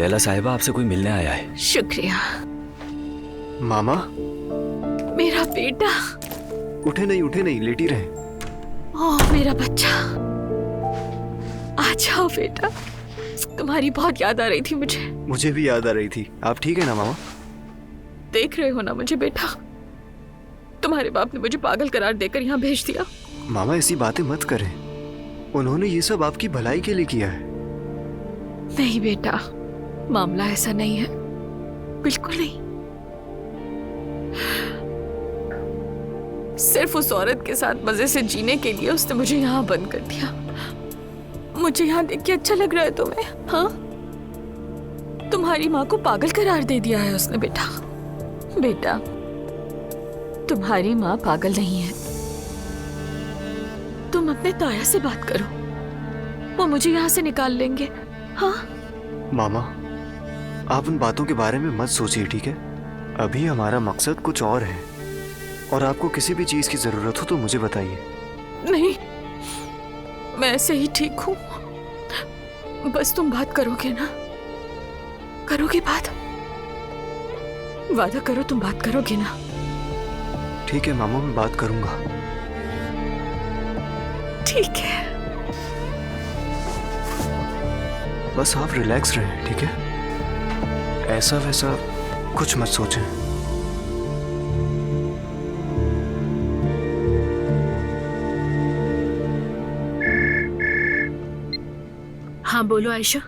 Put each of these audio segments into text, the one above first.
लैला साहिबा, आपसे कोई मिलने आया है। शुक्रिया। मामा, मेरा बेटा। उठे नहीं, लेटी रहे। ओह मेरा बच्चा, आ जाओ बेटा। तुम्हारी बहुत याद आ रही थी मुझे। मुझे भी याद आ रही थी। आप ठीक है ना मामा? देख रहे हो ना मुझे बेटा, तुम्हारे बाप ने मुझे पागल करार देकर यहाँ भेज दिया। मामा ऐसी बातें मत करें, उन्होंने ये सब आपकी भलाई के लिए किया है। नहीं बेटा, मामला ऐसा नहीं है, बिल्कुल नहीं। सिर्फ उस औरत के साथ मजे से जीने के लिए उसने मुझे यहाँ बंद कर दिया। मुझे यहाँ देख के अच्छा लग रहा है तुम्हें? हाँ, तुम्हारी माँ को पागल करार दे दिया है उसने। बेटा बेटा, तुम्हारी माँ पागल नहीं है। तुम अपने ताया से बात करो, वो मुझे यहाँ से निकाल लेंगे। हाँ मामा, आप उन बातों के बारे में मत सोचिए, ठीक है? अभी हमारा मकसद कुछ और है, और आपको किसी भी चीज की जरूरत हो तो मुझे बताइए। नहीं, मैं ऐसे ही ठीक हूँ। बस तुम बात करोगे ना? करोगे बात? वादा करो तुम बात करोगे ना? ठीक है मामा, मैं बात करूंगा। ठीक है। बस आप रिलैक्स रहें, ठीक है? ऐसा वैसा कुछ मत सोचें। हाँ बोलो आयशा।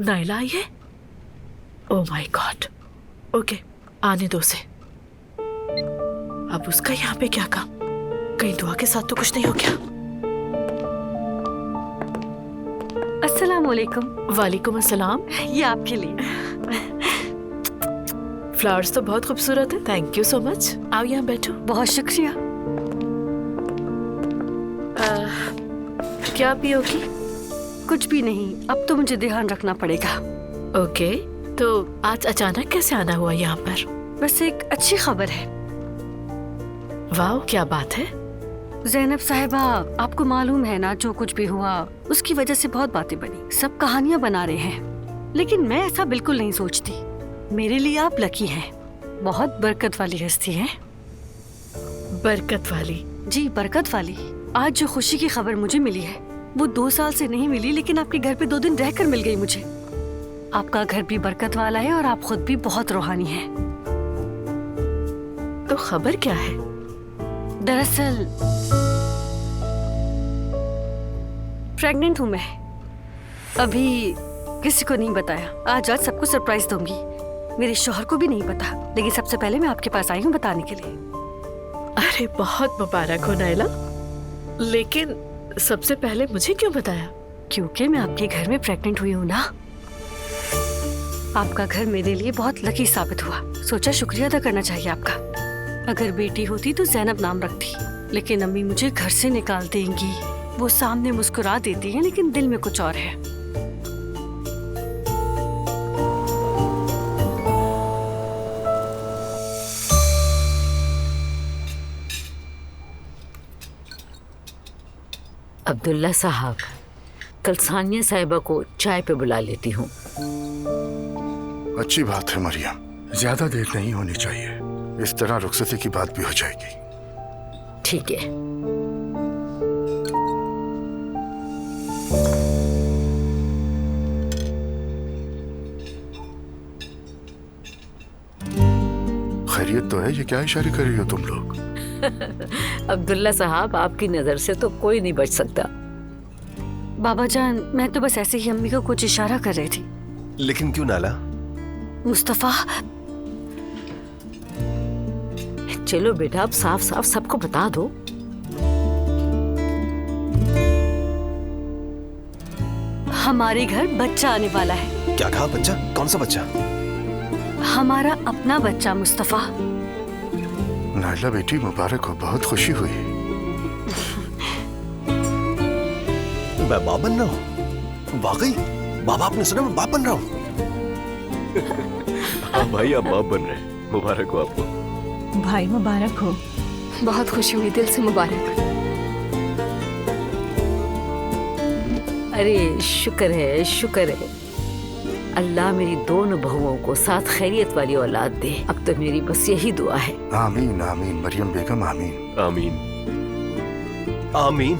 नायला आई है? Oh my God. ओके, आने दो उसे। अब उसका यहाँ पे क्या काम? कहीं दुआ के साथ तो कुछ नहीं हो गया? अस्सलाम वालेकुम। वालेकुम अस्सलाम। ये आपके लिए। फ्लावर्स तो बहुत खूबसूरत है। Thank you so much. आओ यहाँ बैठो। बहुत शुक्रिया। क्या पियोगी? कुछ भी नहीं, अब तो मुझे ध्यान रखना पड़ेगा। ओके, तो आज अचानक कैसे आना हुआ यहाँ पर? बस एक अच्छी खबर है। वाह, क्या बात है? ज़ैनब साहिबा, आपको मालूम है ना, जो कुछ भी हुआ उसकी वजह से बहुत बातें बनी, सब कहानियां बना रहे हैं। लेकिन मैं ऐसा बिल्कुल नहीं सोचती। मेरे लिए आप लकी हैं, बहुत बरकत वाली हस्ती हैं। बरकत वाली? जी, बरकत वाली। आज जो खुशी की खबर मुझे मिली है वो 2 साल से नहीं मिली, लेकिन आपके घर पे 2 दिन रहकर मिल गई मुझे। आपका घर भी बरकत वाला है और आप खुद भी बहुत रूहानी हैं। तो खबर क्या है? दरअसल प्रेग्नेंट हूँ मैं। अभी किसी को नहीं बताया। आज सबको सरप्राइज दूंगी। मेरे शौहर को भी नहीं पता, लेकिन सबसे पहले मैं आपके पास आई हूँ बताने के लिए। अरे बहुत मुबारक हो नायला, लेकिन सबसे पहले मुझे क्यों बताया? क्योंकि मैं आपके घर में प्रेग्नेंट हुई हूँ ना। आपका घर मेरे लिए बहुत लकी साबित हुआ। सोचा शुक्रिया अदा करना चाहिए आपका। अगर बेटी होती तो ज़ैनब नाम रखती, लेकिन अम्मी मुझे घर से निकाल देंगी। वो सामने मुस्कुरा देती है, लेकिन दिल में कुछ और है। अब्दुल्ला साहब, कल सानिया साहिबा को चाय पे बुला लेती हूँ। अच्छी बात है मरियम, ज्यादा देर नहीं होनी चाहिए, इस तरह रुखसती की बात भी हो जाएगी। ठीक है। खैरियत तो है? ये क्या इशारे कर रही हो तुम लोग? अब्दुल्ला साहब, आपकी नजर से तो कोई नहीं बच सकता। बाबा जान, मैं तो बस ऐसे ही अम्मी को कुछ इशारा कर रही थी। लेकिन क्यों नाला? मुस्तफा, चलो बेटा, अब साफ साफ सबको बता दो। हमारे घर बच्चा आने वाला है। क्या कहा? बच्चा? कौन सा बच्चा? हमारा अपना बच्चा मुस्तफा। नायला बेटी, मुबारक हो, बहुत खुशी हुई। मैं बाप बन रहा हूँ? वाकई बाबा, आपने सुना मैं बाप बन रहा हूँ? हाँ भाई, आप बाप बन रहे हैं। मुबारक हो आपको। भाई मुबारक हो। बहुत खुशी हुई, दिल से मुबारक। अरे शुक्र है अल्लाह मेरी दोनों बहुओं को साथ खैरियत वाली औलाद दे। अब तो मेरी बस यही दुआ है। आमीन आमीन मरियम बेगम आमीन। आमीन। आमीन।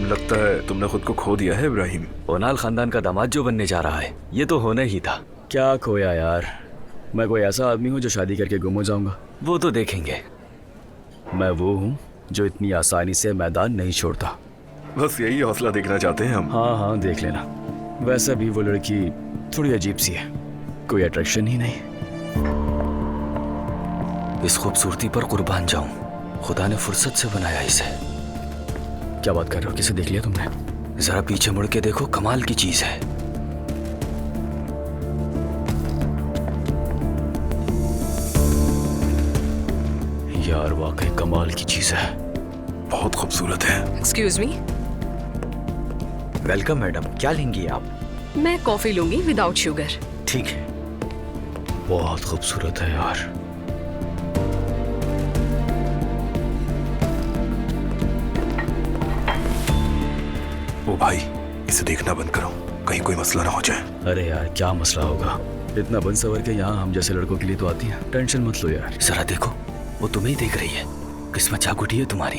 लगता है तुमने खुद को खो दिया है इब्राहिम। ओनाल खानदान का दामाद जो बनने जा रहा है, ये तो होना ही था। क्या खोया यार, मैं कोई ऐसा आदमी हूँ जो शादी करके गुम हो जाऊंगा? वो तो देखेंगे। मैं वो हूँ जो इतनी आसानी से मैदान नहीं छोड़ता। बस यही हौसला देखना चाहते हैं हम। हाँ देख लेना। वैसे भी वो लड़की थोड़ी अजीब सी है, कोई अट्रैक्शन ही नहीं। इस खूबसूरती पर कुर्बान जाऊं, खुदा ने फुर्सत से बनाया इसे। क्या बात कर रहे हो, किसे देख लिया तुमने? जरा पीछे मुड़ के देखो, कमाल की चीज है। यार वाकई कमाल की चीज है, बहुत खूबसूरत है। Excuse me. वेलकम मैडम, क्या लेंगी आप? मैं कॉफी लूंगी विदाउट शुगर। ठीक है। बहुत खूबसूरत है यार। ओ भाई, इसे देखना बंद करो, कहीं कोई मसला ना हो जाए। अरे यार क्या मसला होगा, इतना बन सवर के यहाँ हम जैसे लड़कों के लिए तो आती हैं। टेंशन मत लो यार। जरा देखो, वो तुम्हें ही देख रही है। किस्मत जाग उठी है तुम्हारी।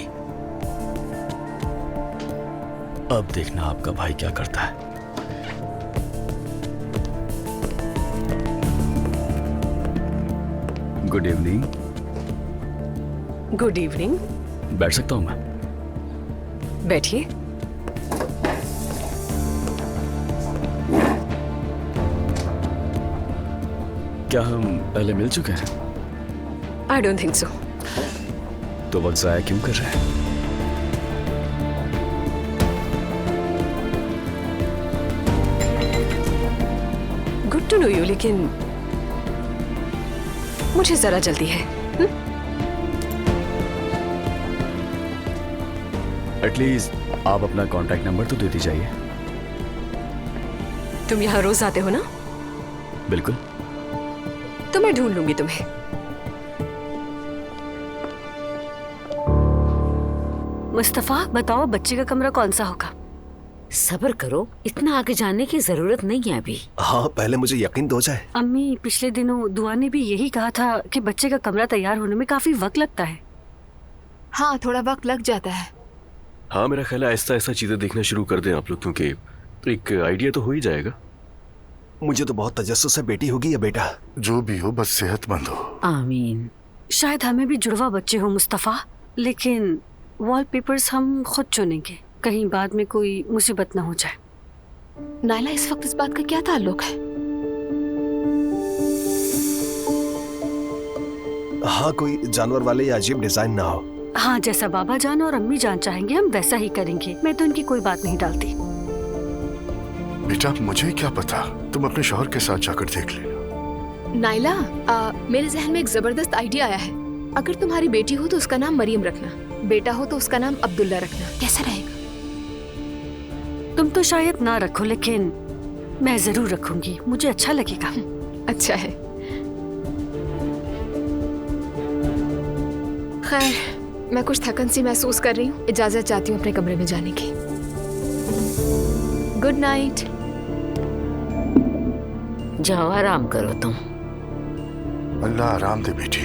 अब देखना आपका भाई क्या करता है। Good evening. Good evening. बैठ सकता हूँ मैं? बैठिए। क्या हम पहले मिल चुके हैं? I don't think so. तो वक्त जाया क्यों कर रहे हैं? गुड टू नो यू, लेकिन मुझे जरा जल्दी है। एटलीस्ट आप अपना कांटेक्ट नंबर तो दे दीजिए। तुम यहाँ रोज आते हो ना? बिल्कुल। तो मैं ढूंढ लूंगी तुम्हें। मुस्तफा बताओ, बच्चे का कमरा कौन सा होगा? सब्र करो, इतना आगे जाने की जरूरत नहीं है अभी। हाँ, पहले मुझे यकीन तो हो जाए। अम्मी, पिछले दिनों दुआ ने भी यही कहा था कि बच्चे का कमरा तैयार होने में काफी वक्त लगता है। हाँ, थोड़ा वक्त लग जाता है। हाँ मेरा ख्याल है ऐसा ऐसा चीजें देखना शुरू कर दें आप लोग, क्योंकि एक आइडिया तो हो ही जाएगा। मुझे तो बहुत तजस्सुस है, बेटी होगी या बेटा? जो भी हो, बस सेहतमंद हो। आमीन। शायद हमें भी जुड़वा बच्चे हो मुस्तफा, लेकिन वॉलपेपर्स हम खुद चुनेंगे, कहीं बाद में कोई मुसीबत ना हो जाए। नायला, इस वक्त इस बात का क्या ताल्लुक है? हाँ, कोई जानवर वाले या अजीब डिजाइन ना हो। हाँ, जैसा बाबा जान और अम्मी जान चाहेंगे हम वैसा ही करेंगे। मैं तो इनकी कोई बात नहीं डालती। बेटा, मुझे क्या पता, तुम अपने शौहर के साथ जाकर देख लेना। नायला, मेरे जहन में एक जबरदस्त आइडिया आया है। अगर तुम्हारी बेटी हो तो उसका नाम मरियम रखना, बेटा हो तो उसका नाम अब्दुल्ला रखना। कैसा रहेगा? तुम तो शायद ना रखो, लेकिन मैं जरूर रखूंगी, मुझे अच्छा लगेगा। अच्छा है। खैर, मैं कुछ थकन सी महसूस कर रही हूँ, इजाजत चाहती हूँ अपने कमरे में जाने की। Good night. जाओ आराम करो तुम। अल्लाह आराम दे बेटी।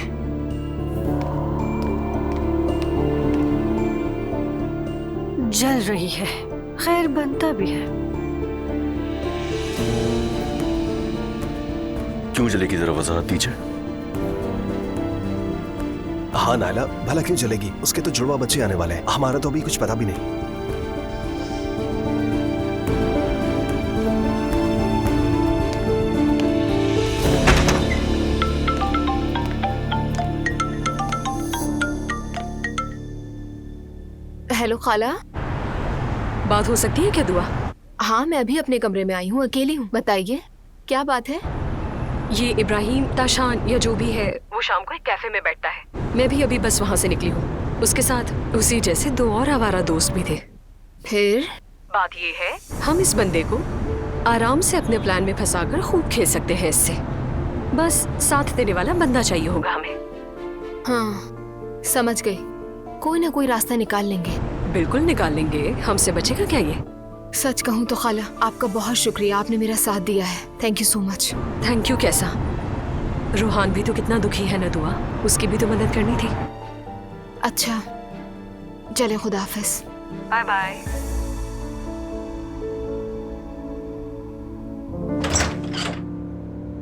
जल रही है, खैर बनता भी है। क्यों जलेगी, जरा वजाहत दीजिए। हाँ नायला, भला क्यों जलेगी? उसके तो जुड़वा बच्चे आने वाले हैं, हमारा तो अभी कुछ पता भी नहीं। हेलो खाला, बात हो सकती है क्या दुआ? हाँ, मैं अभी अपने कमरे में आई हूँ, अकेली हूँ। बताइए क्या बात है? ये इब्राहिम, ताशान या जो भी है, वो शाम को एक कैफे में बैठता है। मैं भी अभी बस वहाँ से निकली हूँ। उसके साथ उसी जैसे 2 और आवारा दोस्त भी थे। फिर बात ये है, हम इस बंदे को आराम से अपने प्लान में फंसाकर खूब खेल सकते हैं इससे। बस साथ देने वाला बंदा चाहिए होगा हमें। हाँ, समझ गई। कोई ना कोई रास्ता निकाल लेंगे। बिल्कुल निकाल लेंगे, हमसे बचेगा क्या ये? सच कहूँ तो खाला, आपका बहुत शुक्रिया, आपने मेरा साथ दिया है। Thank you so much. Thank you कैसा? रूहान भी तो कितना दुखी है ना दुआ, उसकी भी तो मदद करनी थी। अच्छा चले, खुदा हाफिज। Bye bye.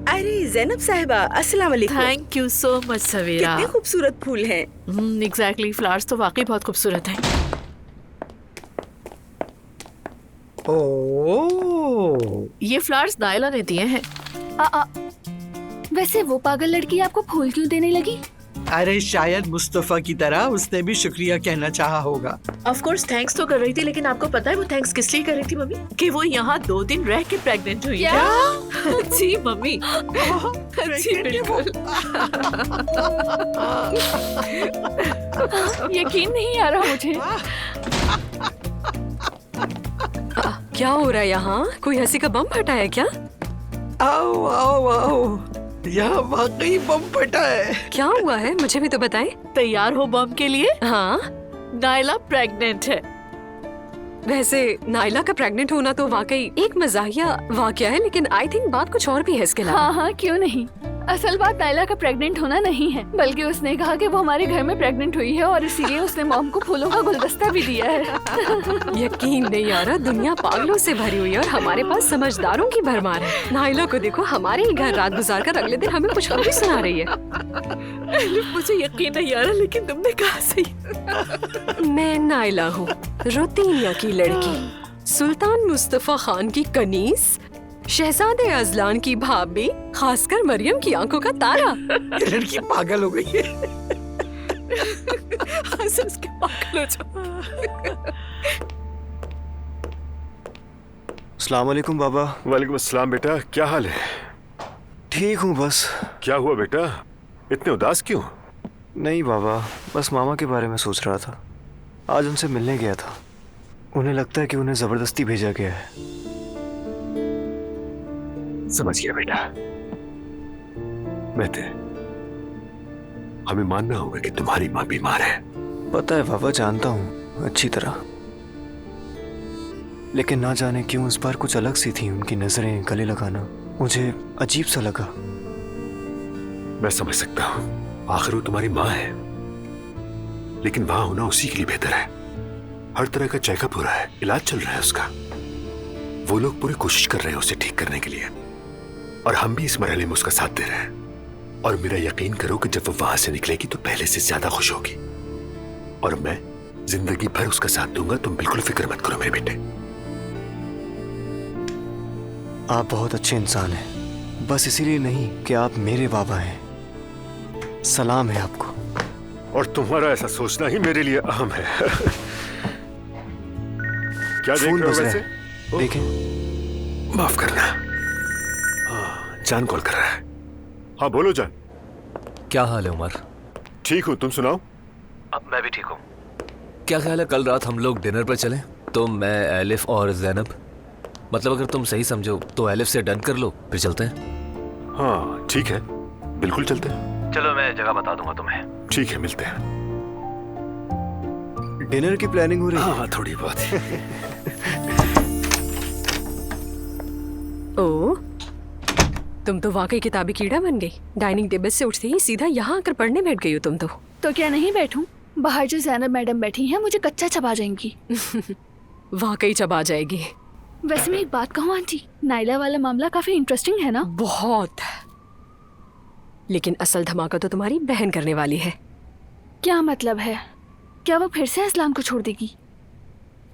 अरे जैनब साहिबा, अस्सलाम वालेकुम। थैंक यू सो मच सवेरा। कितने खूबसूरत फूल हैं। एग्जैक्टली, फ्लावर्स तो वाकई बहुत खूबसूरत हैं। ओह, ये फ्लावर्स नायला ने दिए हैं। वैसे वो पागल लड़की आपको फूल क्यों देने लगी? अरे शायद मुस्तफा की तरह उसने भी शुक्रिया कहना चाहा होगा। ऑफ कोर्स थैंक्स तो कर रही थी, लेकिन आपको पता है वो थैंक्स किस लिए कर रही थी मम्मी? कि वो यहाँ 2 दिन रह के प्रेग्नेंट हुई। क्या? जी मम्मी। जी बिल्कुल। यकीन नहीं आ रहा मुझे। क्या हो रहा है यहाँ? कोई हंसी का बम फटा है क्या? आओ आओ आओ, यहाँ वाकई बम फटा है। क्या हुआ है, मुझे भी तो बताएं। तैयार हो बम के लिए? हाँ, नायला प्रेग्नेंट है। वैसे नायला का प्रेग्नेंट होना तो वाकई एक मजाहिया वाकया है, लेकिन आई थिंक बात कुछ और भी है इसके अलावा। हाँ क्यों नहीं। असल बात नायला का प्रेग्नेंट होना नहीं है, बल्कि उसने कहा कि वो हमारे घर में प्रेग्नेंट हुई है और इसीलिए उसने मॉम को फूलों का गुलदस्ता भी दिया है। यकीन नहीं आ रहा, दुनिया पागलों से भरी हुई है और हमारे पास समझदारों की भरमार है। नायला को देखो, हमारे ही घर रात गुजार कर अगले दिन हमें कुछ और भी सुना रही है। मुझे यकीन नहीं आ रहा, लेकिन तुमने कहा सही। मैं नायला हूँ, रुतीनिया की लड़की, सुल्तान मुस्तफा खान की कनीज, शहजादे अजलान की भाभी, खासकर मरियम की आंखों का तारा। ये लड़की पागल हो गई है। के पागल हो जाओ। अस्सलाम वालेकुम बाबा। वालेकुम अस्सलाम बेटा, क्या हाल है? ठीक हूँ बस। क्या हुआ बेटा, इतने उदास क्यों? नहीं बाबा, बस मामा के बारे में सोच रहा था। आज उनसे मिलने गया था। उन्हें लगता है कि उन्हें जबरदस्ती भेजा गया है। समझ गया बेटा। मैं हमें मानना होगा कि तुम्हारी माँ बीमार है। पता है बाबा, जानता हूँ अच्छी तरह, लेकिन ना जाने क्यों इस बार कुछ अलग सी थी उनकी नजरें, गले लगाना मुझे अजीब सा लगा। मैं समझ सकता हूँ, आखिर वो तुम्हारी माँ है, लेकिन वहां होना उसी के लिए बेहतर है। हर तरह का चेकअप हो रहा है, इलाज चल रहा है उसका। वो लोग पूरी कोशिश कर रहे हैं उसे ठीक करने के लिए, और हम भी इस मरहले में उसका साथ दे रहे हैं। और मेरा यकीन करो कि जब वो वहां से निकलेगी तो पहले से ज्यादा खुश होगी, और मैं जिंदगी भर उसका साथ दूंगा। तुम बिल्कुल फिक्र मत करो मेरे बेटे। आप बहुत अच्छे इंसान हैं, बस इसीलिए नहीं कि आप मेरे बाबा हैं। सलाम है आपको। और तुम्हारा ऐसा सोचना ही मेरे लिए अहम है। क्या देख रहे हो वैसे? देखें। माफ करना। जान कॉल कर रहा है। हाँ बोलो जान। क्या हाल है उमर? ठीक हूँ, तुम सुनाओ। मैं भी ठीक हूँ। क्या ख्याल है कल रात हम लोग डिनर पर चलें? तुम, मैं, एलिफ और जैनब। मतलब अगर तुम सही समझो तो एलिफ से डन कर लो, फिर चलते हैं। हाँ ठीक है, बिल्कुल चलते हैं। चलो मैं जगह बता दूंगा तुम्हें। ठीक है, मिलते हैं। डिनर की प्लानिंग हो रही है? हाँ थोड़ी बहुत। ओ, तुम तो वाकई किताबी कीड़ा बन गई। डाइनिंग टेबल से उठते ही सीधा यहाँ आकर पढ़ने बैठ गई हो तुम तो। तो क्या नहीं बैठूं? बाहर जो जैनब मैडम बैठी हैं मुझे कच्चा चबा जाएंगी। वाकई चबा जाएगी। वैसे मैं एक बात कहूँ आंटी, नायला वाला मामला काफी इंटरेस्टिंग है ना? बहुत। लेकिन असल धमाका तो तुम्हारी बहन करने वाली है। क्या मतलब है? क्या वो फिर से असलाम को छोड़ देगी?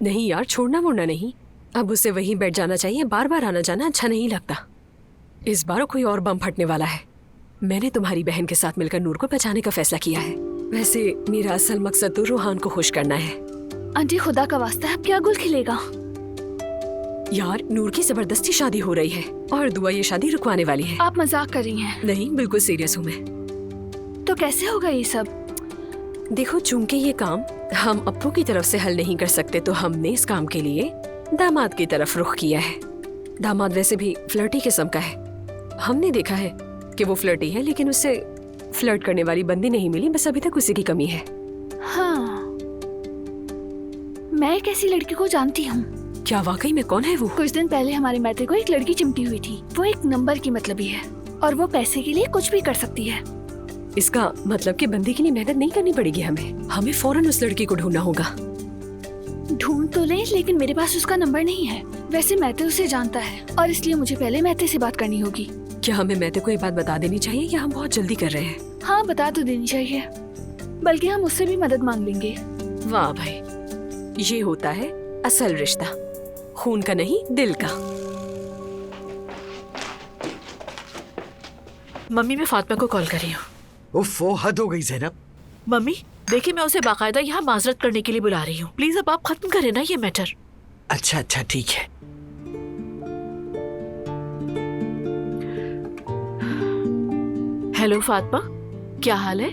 नहीं यार, छोड़ना मोड़ना नहीं, अब उसे वहीं बैठ जाना चाहिए। बार बार आना जाना अच्छा नहीं लगता। इस बार कोई और बम फटने वाला है। मैंने तुम्हारी बहन के साथ मिलकर नूर को बचाने का फैसला किया है। वैसे मेरा असल मकसद तो रूहान को खुश करना है। आंटी खुदा का वास्ता है, अब क्या गुल खिलेगा? यार, नूर की जबरदस्ती शादी हो रही है और दुआ ये शादी रुकवाने वाली है। आप मजाक कर रही हैं? नहीं, बिल्कुल सीरियस हूँ मैं। तो कैसे होगा ये सब? देखो, चूंकि ये काम हम अप्पू की तरफ से हल नहीं कर सकते, तो हमने इस काम के लिए दामाद की तरफ रुख किया है। दामाद वैसे भी फ्लर्टी किस्म का है। हमने देखा है कि वो फ्लर्टी है, लेकिन उसे फ्लर्ट करने वाली बंदी नहीं मिली। बस अभी तक उसी की कमी है। हाँ, मैं एक ऐसी लड़की को जानती हूँ। क्या वाकई में? कौन है वो? कुछ दिन पहले हमारे मैटर को एक लड़की चिमटी हुई थी। वो एक नंबर की मतलबी है और वो पैसे के लिए कुछ भी कर सकती है। इसका मतलब कि बंदी के लिए मेहनत नहीं करनी पड़ेगी हमें फौरन उस लड़की को ढूंढना होगा। ढूंढ तो ले, लेकिन मेरे पास उसका नंबर नहीं है। वैसे मैते उसे जानता है और इसलिए मुझे पहले मैते से बात करनी होगी। क्या हमें मैते को ये बात बता देनी चाहिए या हम बहुत जल्दी कर रहे हैं? हाँ, बता तो देनी चाहिए, बल्कि हम उससे भी मदद मांग लेंगे। वाह भाई, ये होता है असल रिश्ता, खून का नहीं दिल का। मम्मी, मैं फातिमा को कॉल कर रही हूँ। उफ, वो हद हो गई ज़ैनब। मम्मी देखिए, मैं उसे बाकायदा यहाँ माजरत करने के लिए बुला रही हूँ। प्लीज अब आप खत्म करें ना ये मैटर। अच्छा अच्छा ठीक है। हेलो फातिमा, क्या हाल है?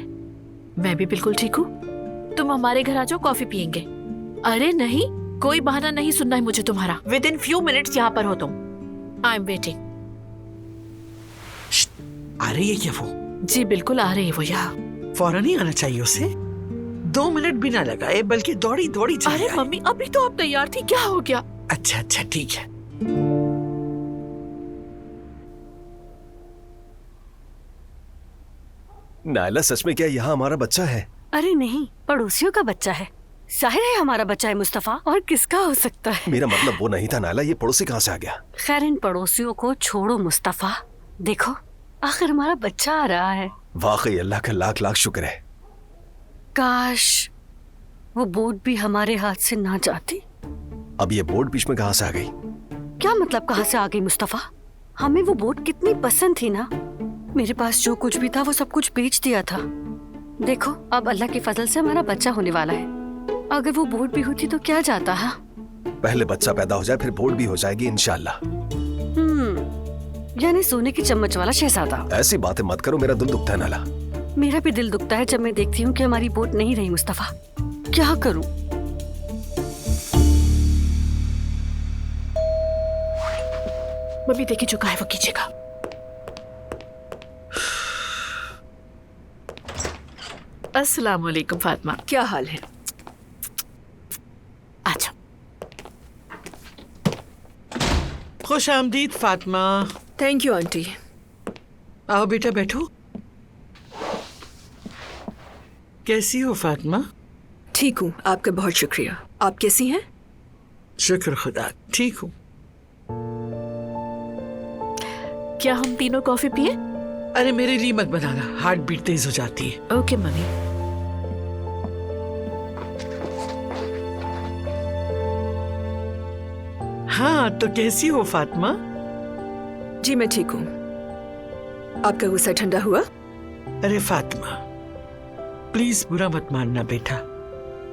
मैं भी बिल्कुल ठीक हूँ। तुम हमारे घर आ जाओ, कॉफी पियेंगे। अरे नहीं, कोई बहाना नहीं सुनना है मुझे तुम्हारा। विद इन फ्यू मिनट्स यहाँ पर हो तुम। I am waiting. आ रही है क्या वो? जी बिल्कुल आ रही है वो यहाँ। फौरन ही आना चाहिए उसे। 2 मिनट भी ना लगाए, बल्कि दौड़ी दौड़ी चली अरे आई। मम्मी, अभी तो आप तैयार थी, क्या हो गया? अच्छा अच्छा ठीक है। नायला, सच में क्या यहाँ हमारा बच्चा है? अरे नहीं, पड़ोसियों का बच्चा है। जाहिर है हमारा बच्चा है मुस्तफा, और किसका हो सकता है? मेरा मतलब वो नहीं था नायला, ये पड़ोसी कहाँ से आ गया? खैर, इन पड़ोसियों को छोड़ो मुस्तफा। देखो, आखिर हमारा बच्चा आ रहा है। वाकई अल्लाह का लाख लाख शुक्र है। काश वो बोट भी हमारे हाथ से ना जाती। अब ये बोट बीच में कहाँ से आ गई? क्या मतलब कहाँ से आ गई मुस्तफा? हमें वो बोट कितनी पसंद थी ना। मेरे पास जो कुछ भी था वो सब कुछ बेच दिया था। देखो, अब अल्लाह के फजल से हमारा बच्चा होने वाला है। अगर वो बोट भी होती तो क्या जाता है? पहले बच्चा पैदा हो जाए, फिर बोट भी हो जाएगी इंशाल्लाह। यानी सोने की चम्मच वाला शहजादा। ऐसी बातें मत करो, मेरा दिल दुखता है नाला। मेरा भी दिल दुखता है जब मैं देखती हूँ कि हमारी बोट नहीं रही मुस्तफा। क्या करूँ? मम्मी देखिए, जो कहा है वो कीजिएगा। अस्सलाम वालेकुम फातिमा, क्या हाल है? अच्छा, खुश आमदीद फातिमा। Thank you aunty. आओ बेटा, बैठो। कैसी हो फातिमा? ठीक हूँ, आपका बहुत शुक्रिया। आप कैसी हैं? शुक्र खुदा, ठीक हूँ। क्या हम तीनों कॉफी पिए? अरे मेरे लिए मत बनाना, हार्ट बीट तेज हो जाती है। Okay mummy. हाँ, तो कैसी हो फातिमा? जी मैं ठीक हूँ। आपका गुस्सा ठंडा हुआ? अरे फातिमा, प्लीज बुरा मत मानना बेटा।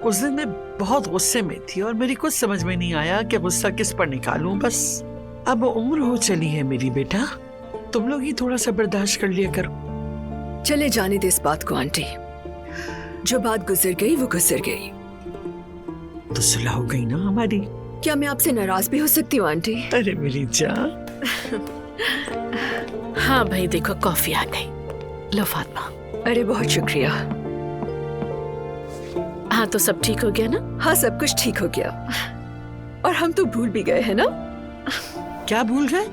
उस दिन मैं बहुत गुस्से में थी और मेरी कुछ समझ में नहीं आया कि गुस्सा किस पर निकालूं। बस अब उम्र हो चली है मेरी बेटा, तुम लोग ही थोड़ा सा बर्दाश्त कर लिया करो। चले जाने दे इस बात को आंटी। जो बात गुजर गई वो गुजर गई। तो सुलह हो गई ना हमारी? क्या मैं आपसे नाराज भी हो सकती हूँ आंटी? अरे मेरी जान। हाँ भाई देखो, कॉफी आ गई। लो फातिमा। अरे बहुत शुक्रिया। हाँ तो सब ठीक हो गया ना? हाँ सब कुछ ठीक हो गया। और हम तो भूल भी गए हैं ना? क्या भूल गए?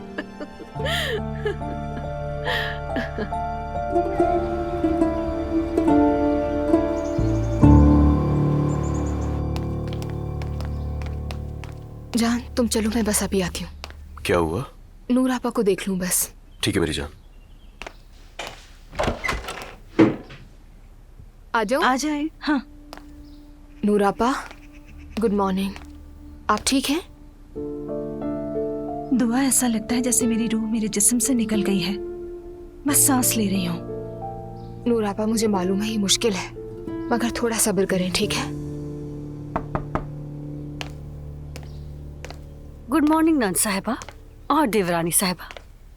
जान तुम चलो, मैं बस अभी आती हूँ। क्या हुआ? नूर आपा को देख लूं बस। ठीक है मेरी जान। आ जाओ। आ जाए। हाँ। नूर आपा, गुड मॉर्निंग। आप ठीक हैं? दुआ, ऐसा लगता है जैसे मेरी रूह मेरे जिस्म से निकल गई है। बस सांस ले रही हूँ। नूर आपा, मुझे मालूम है ये मुश्किल है, मगर थोड़ा सब्र करें, ठीक है? गुड मॉर्निंग नंद साहिबा और देवरानी साहिबा।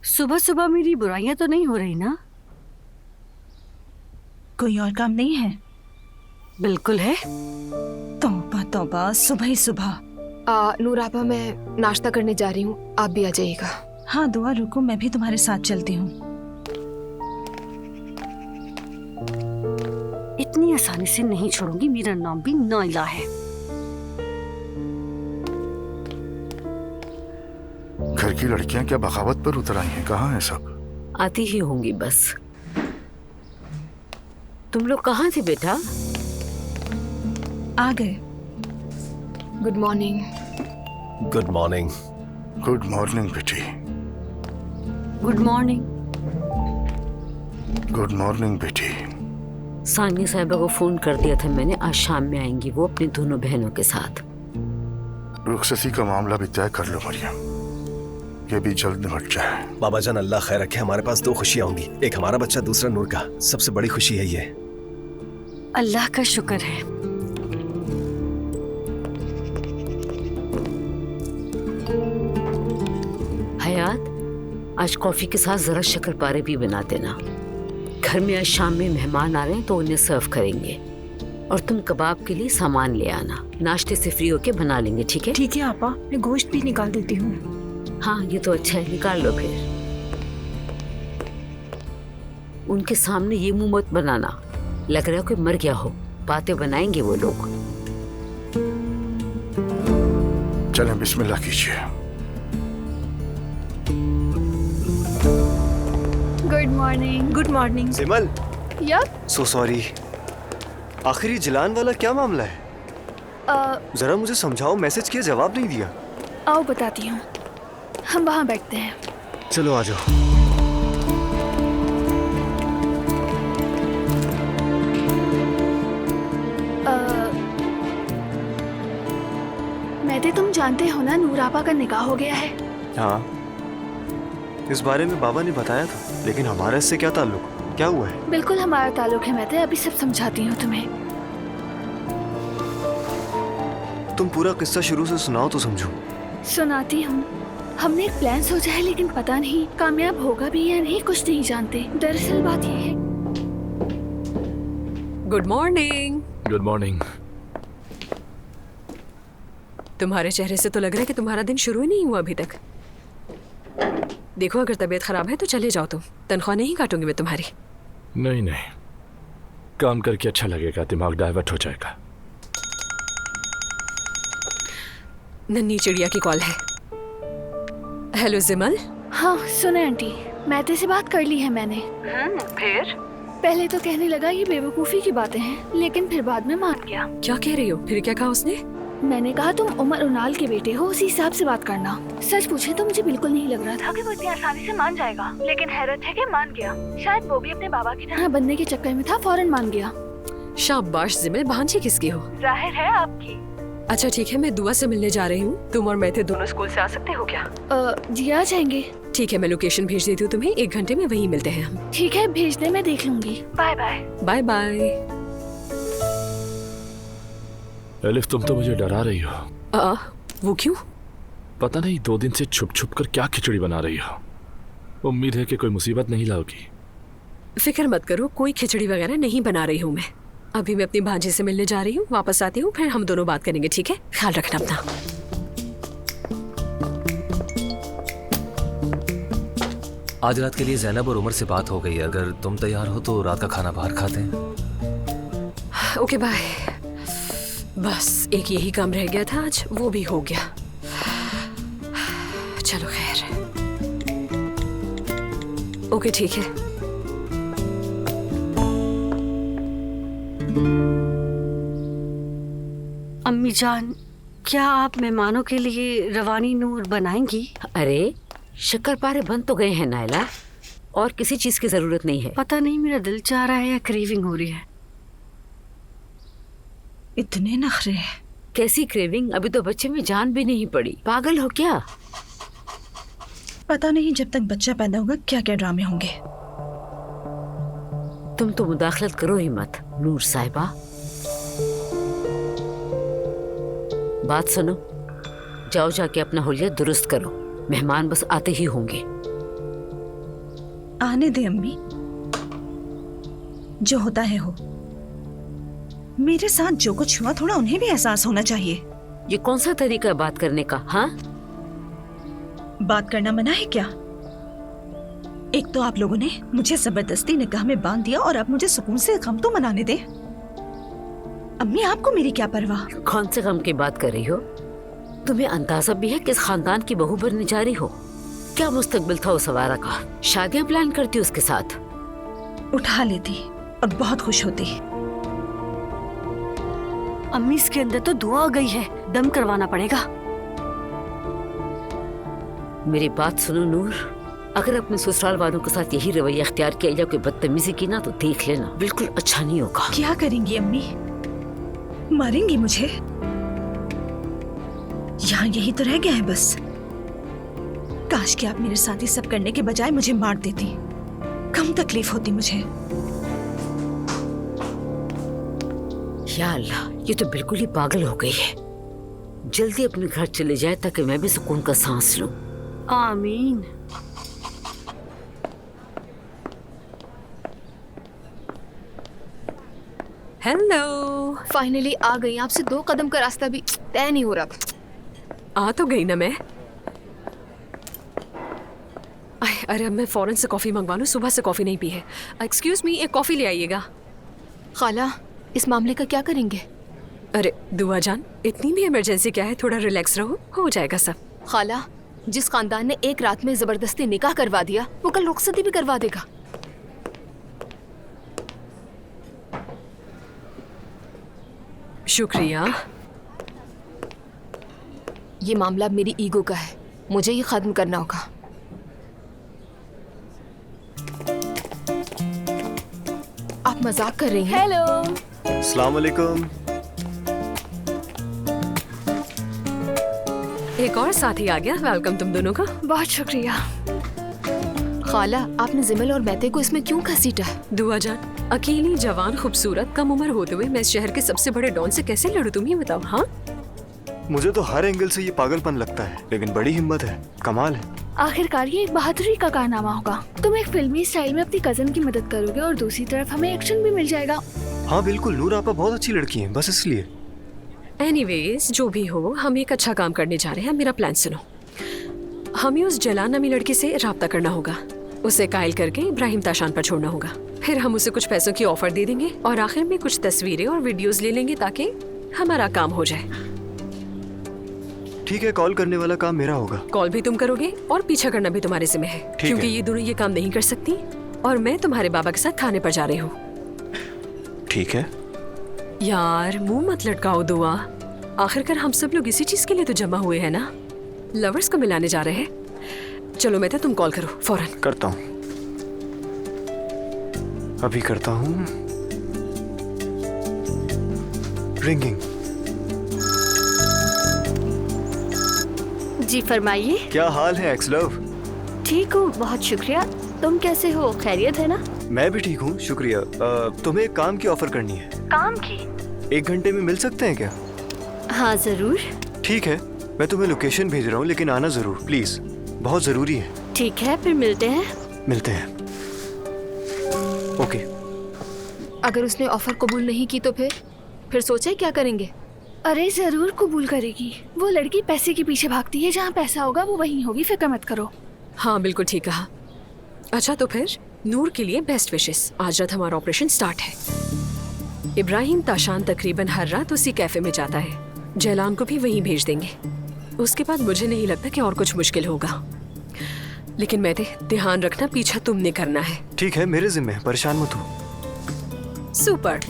सुबह सुबह मेरी बुराइयां तो नहीं हो रही ना? कोई और काम नहीं है? बिल्कुल है। तौबा तौबा, सुबह ही सुबह। नूर आपा, मैं नाश्ता करने जा रही हूँ, आप भी आ जाइएगा। हाँ दुआ, रुको, मैं भी तुम्हारे साथ चलती हूँ। इतनी आसानी से नहीं छोड़ूंगी। मेरा नाम भी नाइला है। घर की लड़कियां क्या बगावत पर उतर आई हैं? कहाँ है सब? आती ही होंगी बस। तुम लोग कहाँ थे बेटा? आ गए। Good morning. Good morning. Good morning बेटी। Good morning. गुड मॉर्निंग बेटी। सानिया साहिबा को फोन कर दिया था मैंने, आज शाम में आएंगी वो अपनी दोनों बहनों के साथ। रुखसती का मामला भी तय कर लो मरियम, ये भी जल्द निपट जाए। बाबा जान अल्लाह खैर रखे, हमारे पास 2 खुशियां होंगी, एक हमारा बच्चा, दूसरा नूर का। सबसे बड़ी खुशी है ये। अल्लाह का शुक्र है। हयात, आज कॉफी के साथ जरा शक्करपारे भी बना देना। घर में आज शाम में मेहमान आ रहे हैं तो उन्हें सर्व करेंगे। और तुम कबाब के लिए सामान ले आना, नाश्ते से फ्री होके बना लेंगे, ठीक है? ठीक है आपा, मैं गोश्त भी निकाल देती हूँ। हाँ ये तो अच्छा है, निकाल लो फिर। उनके सामने ये मुंह मत बनाना, लग रहा है कोई मर गया हो। बातें बनाएंगे वो लोग। चलें बिस्मिल्लाह कीजिए। Good morning. Good morning. सिमल, यप। So sorry. आखिरी जिलान वाला क्या मामला है? जरा मुझे समझाओ, मैसेज किया जवाब नहीं दिया। आओ बताती हूँ, हम वहाँ बैठते हैं। चलो आ जाओ। मैं तुम जानते हो ना, नूर आपा का निकाह हो गया है। हाँ, इस बारे में बाबा ने बताया था, लेकिन हमारा इससे क्या ताल्लुक? क्या हुआ है? बिल्कुल हमारा ताल्लुक है मैं अभी सब समझाती हूँ तुम्हें। तुम पूरा किस्सा शुरू से सुनाओ तो समझूं। सुनाती हूँ। हमने एक प्लान सोचा है, लेकिन पता नहीं कामयाब होगा भी या नहीं, कुछ नहीं जानते। दरअसल बात यह है। Good morning. Good morning. तुम्हारे चेहरे से तो लग रहा है कि तुम्हारा दिन शुरू ही नहीं हुआ अभी तक। देखो अगर तबीयत खराब है तो चले जाओ तुम, तनख्वाह नहीं काटूंगी मैं तुम्हारी। नहीं नहीं, काम करके अच्छा लगेगा, दिमाग डाइवर्ट हो जाएगा। नन्ही चिड़िया की कॉल है। हेलो जिमल। हाँ सुने आंटी, मैते से बात कर ली है मैंने। फिर? पहले तो कहने लगा ये बेवकूफ़ी की बातें हैं, लेकिन फिर बाद में मान गया। क्या कह रही हो? फिर क्या कहा उसने? मैंने कहा तुम उमर उनाल के बेटे हो, उसी हिसाब से बात करना। सच पूछे तो मुझे बिल्कुल नहीं लग रहा था कि वो इतनी आसानी से मान जाएगा, लेकिन हैरत है कि मान गया। शायद वो भी अपने बाबा की तरह बनने के चक्कर में था, फौरन मान गया। शाबाश जिमल, भांजी किसकी हो? जाहिर है आपकी। अच्छा ठीक है, मैं दुआ से मिलने जा रही हूँ। तुम और मैथे दोनों स्कूल से आ सकते हो क्या? जी आ जाएंगे। ठीक है, मैं लोकेशन भेज देती हूँ तुम्हें, 1 घंटे में वहीं मिलते हैं हम। ठीक है, भेज दे, मैं देख लूंगी। Bye bye. Bye bye. Elif, तुम तो मुझे डरा रही हो। वो क्यों? पता नहीं, 2 दिन से छुप छुप कर क्या खिचड़ी बना रही हो। उम्मीद है कि कोई मुसीबत नहीं लाओगी। फिक्र मत करो, कोई खिचड़ी वगैरह नहीं बना रही हूँ मैं। अभी मैं अपनी भांजी से मिलने जा रही हूँ, वापस आती हूँ, फिर हम दोनों बात करेंगे, ठीक है? ख्याल रखना अपना। आज रात के लिए ज़ैनब और उमर से बात हो गई है। अगर तुम तैयार हो तो रात का खाना बाहर खाते हैं। Okay bye. बस एक यही काम रह गया था आज, वो भी हो गया। चलो खैर। ओके ठीक है। अम्मी जान, क्या आप मेहमानों के लिए रवानी नूर बनाएंगी? अरे शक्करपारे बन तो गए हैं नायला, और किसी चीज की जरूरत नहीं है। पता नहीं मेरा दिल चाह रहा है या क्रेविंग हो रही है। इतने नखरे। कैसी क्रेविंग? अभी तो बच्चे में जान भी नहीं पड़ी। पागल हो क्या? पता नहीं जब तक बच्चा पैदा होगा क्या क्या ड्रामे होंगे। तुम तो मुदाखलत करो ही मत नूर साहिबा। बात सुनो, जाओ जाके अपना हुलिया दुरुस्त करो, मेहमान बस आते ही होंगे। आने दे अम्मी, जो होता है हो। मेरे साथ जो कुछ हुआ थोड़ा उन्हें भी एहसास होना चाहिए। ये कौन सा तरीका है बात करने का? हाँ, बात करना मना है क्या? एक तो आप लोगों ने मुझे जबरदस्ती निकाह में बांध दिया और अब मुझे सुकून से गम तो मनाने दे। अम्मी आपको मेरी क्या परवाह? कौन से गम की बात कर रही हो? तुम्हें अंदाजा भी है किस खानदान की बहू बनने जा रही हो? क्या मुस्तकबिल था उस आवारा का? शादियां प्लान करती उसके साथ? उठा लेती और बहुत खुश होती। अम्मी इसके अंदर तो दुआ आ गई है, दम करवाना पड़ेगा। मेरी बात सुनो नूर, अगर अपने ससुराल वालों के साथ यही रवैया अख्तियार किया या कोई बदतमीजी की ना तो देख लेना, बिल्कुल अच्छा नहीं होगा। क्या करेंगी अम्मी? मारेंगी मुझे? यहाँ यही तो रह गया है बस। काश कि आप मेरे साथ ही सब करने के बजाय मुझे मार देती, कम तकलीफ होती मुझे। या अल्लाह, ये तो बिल्कुल ही पागल हो गई है। जल्दी अपने घर चले जाए ताकि मैं भी सुकून का सांस लूं। आमीन। हेलो, फाइनली आ गई। आपसे 2 कदम का रास्ता भी तय नहीं हो रहा था। आ तो गई ना मैं। अरे अब मैं फौरन से कॉफी मंगवा लूं, सुबह से कॉफी नहीं पी है। एक्सक्यूज मी, एक कॉफी ले आइएगा। खाला, इस मामले का क्या करेंगे? अरे दुआ जान, इतनी भी इमरजेंसी क्या है, थोड़ा रिलैक्स रहो, हो जाएगा सब। खाला, जिस खानदान ने एक रात में जबरदस्ती निकाह करवा दिया, वो कल रुखसती भी करवा देगा। शुक्रिया। ये मामला मेरी ईगो का है, मुझे ये खत्म करना होगा। आप मजाक कर रही हैं? हेलो। अस्सलाम वालेकुम। एक और साथी आ गया, वेलकम तुम दोनों का। बहुत शुक्रिया। खाला, आपने जिमल और मैते को इसमें क्यों घसीटा है? दुआ जान, अकेली जवान खूबसूरत कम उम्र होते हुए मैं इस शहर के सबसे बड़े डॉन से कैसे लड़ूं, तुम ही बताओ। हाँ, मुझे तो हर एंगल से ये पागलपन लगता है, लेकिन बड़ी हिम्मत है, कमाल है। आखिरकार ये एक बहादुरी का कारनामा होगा। तुम एक फिल्मी स्टाइल में अपनी कजन की मदद करोगे और दूसरी तरफ हमें एक्शन भी मिल जाएगा। हाँ बिल्कुल, नूर आपा बहुत अच्छी लड़की है, बस इसलिए। एनीवेज, जो भी हो, हम एक अच्छा काम करने जा रहे हैं। मेरा प्लान सुनो। हमें उस जलान नामी लड़की से राब्ता करना होगा, उसे कायल करके इब्राहिम ताशान पर छोड़ना होगा। फिर हम उसे कुछ पैसों की ऑफर दे देंगे और आखिर में कुछ तस्वीरें और वीडियोस ले लेंगे ताकि हमारा काम हो जाए। ठीक है, कॉल करने वाला काम मेरा होगा। कॉल भी तुम करोगे और पीछा करना भी तुम्हारे जिम्मे है, क्योंकि ये दोनों ये काम नहीं कर सकती और मैं तुम्हारे बाबा के साथ खाने पर जा रही हूँ। ठीक है यार, मुंह मत लटकाओ दुआ। आखिरकार हम सब लोग इसी चीज के लिए तो जमा हुए हैं ना, लवर्स को मिलाने जा रहे हैं। चलो मैं तो, तुम कॉल करो फौरन। करता हूँ, अभी करता हूँ। रिंगिंग। जी फरमाइए। क्या हाल है एक्स लव? ठीक हूँ, बहुत शुक्रिया। तुम कैसे हो, खैरियत है ना? मैं भी ठीक हूँ, शुक्रिया। तुम्हें एक काम की ऑफर करनी है। काम की? 1 घंटे में मिल सकते हैं क्या? हाँ जरूर। ठीक है, मैं तुम्हें लोकेशन भेज रहा हूँ, लेकिन आना जरूर प्लीज, बहुत जरूरी है। ठीक है, फिर मिलते हैं। मिलते हैं। ओके। अगर उसने ऑफर कबूल नहीं की तो फिर सोचे क्या करेंगे? अरे जरूर कबूल करेगी। वो लड़की पैसे के पीछे भागती है, जहाँ पैसा होगा वो वहीं होगी, फिक्र मत करो। हाँ बिल्कुल ठीक कहा। अच्छा तो फिर नूर के लिए बेस्ट विशेस। आज रात हमारा ऑपरेशन स्टार्ट है। इब्राहिम ताशान तकरीबन हर रात उसी कैफे में जाता है, जैलान को भी वहीं भेज देंगे। उसके बाद मुझे नहीं लगता कि और कुछ मुश्किल होगा, लेकिन मैं ध्यान रखना, पीछा तुमने करना है। ठीक है, मेरे जिम्मे, परेशान मत हो। सुपर।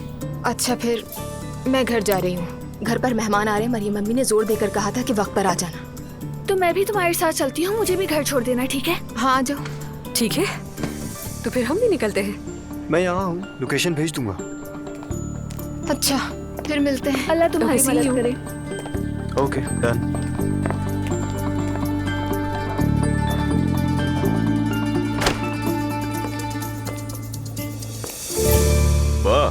अच्छा फिर मैं घर जा रही हूँ, घर पर मेहमान आ रहे हैं। मरियम मम्मी ने जोर देकर कहा था कि वक्त पर आ जाना। तो मैं भी तुम्हारे साथ चलती हूँ, मुझे भी घर छोड़ देना, ठीक है? हाँ आ जाओ। ठीक है, तो फिर हम भी निकलते हैं। मैं यहाँ हूँ, लोकेशन भेज दूंगा। अच्छा फिर मिलते हैं। अल्लाह तुम्हारी मदद करे। Okay done. वाह,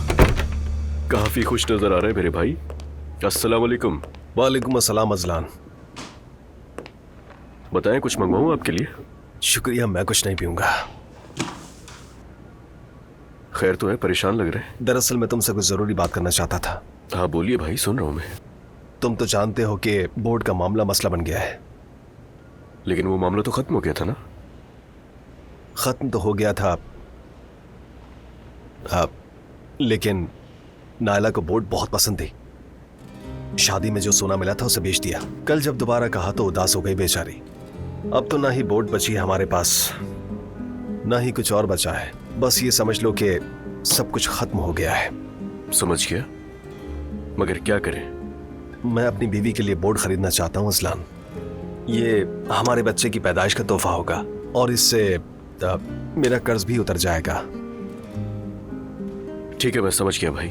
काफी खुश नजर आ रहे हैं मेरे भाई। अस्सलाम वालेकुम। वालेकुम अस्सलाम अजलान। बताएं, कुछ मंगवाऊं आपके लिए? शुक्रिया, मैं कुछ नहीं पीऊंगा। खैर तो है, परेशान लग रहे हैं। दरअसल मैं तुमसे कुछ जरूरी बात करना चाहता था। हाँ बोलिए भाई, सुन रहा हूं मैं। तुम तो जानते हो कि बोर्ड का मामला मसला बन गया है। लेकिन वो मामला तो खत्म हो गया था ना? खत्म तो हो गया था, लेकिन नायला को बोर्ड बहुत पसंद थी। शादी में जो सोना मिला था उसे बेच दिया। कल जब दोबारा कहा तो उदास हो गई बेचारी। अब तो ना ही बोट बची है हमारे पास, ना ही कुछ और बचा है। बस ये समझ लो कि सब कुछ खत्म हो गया है। समझ गया, मगर क्या करें? मैं अपनी बीवी के लिए बोट खरीदना चाहता हूँ असलान। ये हमारे बच्चे की पैदाइश का तोहफा होगा और इससे मेरा कर्ज भी उतर जाएगा। ठीक है, मैं समझ गया भाई,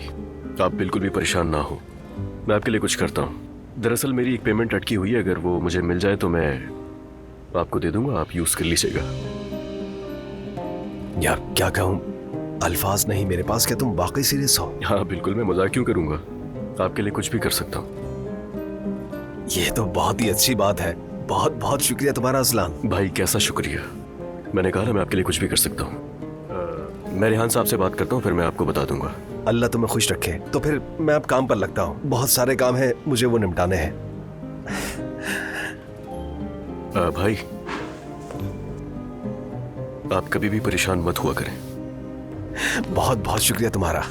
आप बिल्कुल भी परेशान ना हो, मैं आपके लिए कुछ करता हूँ। दरअसल मेरी एक पेमेंट अटकी हुई है, अगर वो मुझे मिल जाए तो मैं आपको दे दूंगा, आप यूज कर लीजिएगा। यार क्या कहूँ, अल्फाज नहीं मेरे पास। क्या तुम वाकई सीरियस हो? हाँ बिल्कुल, मैं मजाक क्यों करूंगा, आपके लिए कुछ भी कर सकता हूँ। ये तो बहुत ही अच्छी बात है। बहुत बहुत शुक्रिया तुम्हारा असलान। भाई कैसा शुक्रिया, मैंने कहा ना मैं आपके लिए कुछ भी कर सकता हूँ। मैं रेहान साहब से बात करता हूँ, फिर मैं आपको बता दूंगा। अल्लाह तुम्हें खुश रखे। तो फिर मैं अब काम पर लगता हूँ, बहुत सारे काम हैं मुझे, वो निपटाने हैं। भाई आप कभी भी परेशान मत हुआ करें। बहुत बहुत शुक्रिया तुम्हारा।